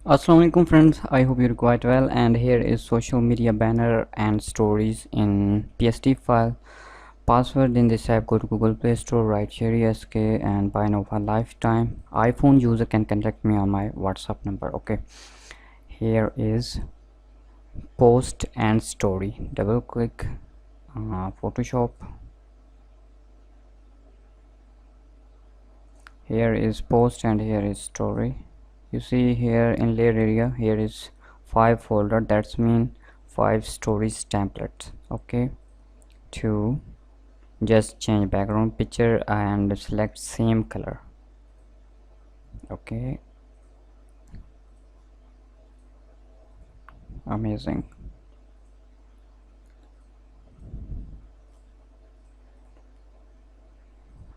Assalamualaikum friends, I hope you're quite well, and here is social media banner and stories in PSD file. Password in this app, go to Google Play Store, write Sheri SK and buy Nova lifetime. iPhone user can contact me on my WhatsApp number. Okay, here is post and story. Double click Photoshop. Here is post and here is story. You see here in layer area, here is 5 folder, that's mean 5 stories templates. Okay, to just change background picture and select same color. Okay, amazing.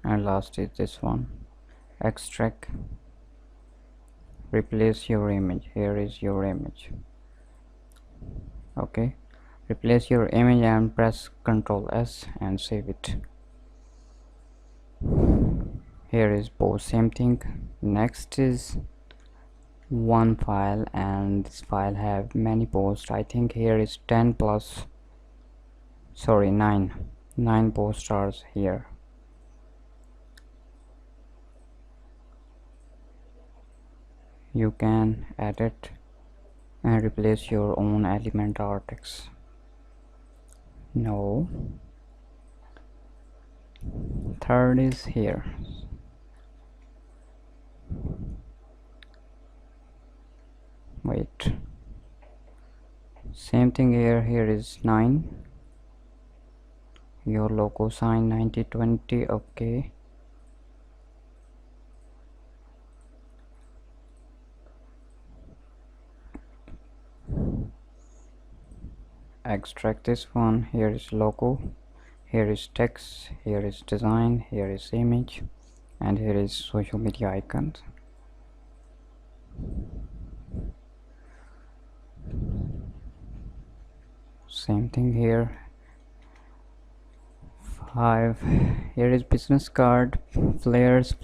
And last is this one, extract, replace your image. Here is your image. Okay, replace your image and press Ctrl S and save it. Here is post, same thing. Next is one file, and this file have many posts. I think here is 10 plus, sorry, 9 post stars here. You can edit and replace your own element or text. No, third is here. Wait, same thing here. Here is 9, your logo sign 9020. Okay, extract this one. Here is logo, here is text, here is design, here is image, and here is social media icons. Same thing here. 5, here is business card, flares.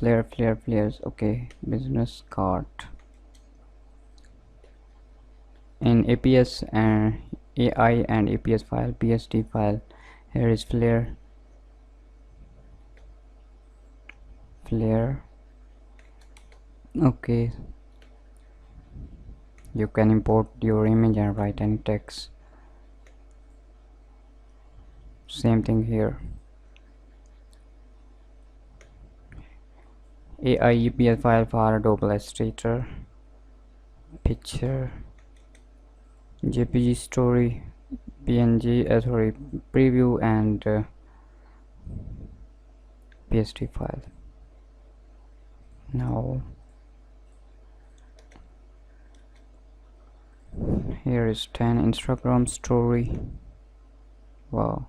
Okay, business card in APS and AI and APS file, PSD file. Here is flare. Okay, you can import your image and write any text. Same thing here. AI EPS file for double illustrator, picture, JPG, story, PNG, sorry, preview, and PSD file. Now here is 10 Instagram story. Wow,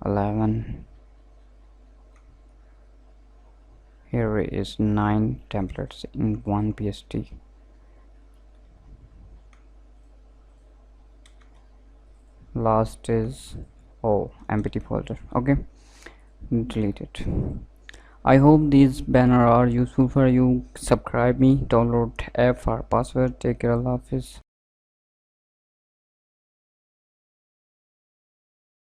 11. Here is 9 templates in one PSD. Last is empty folder. Okay, delete it. I hope these banners are useful for you. Subscribe me, download app for password. Take care, Allah Hafiz.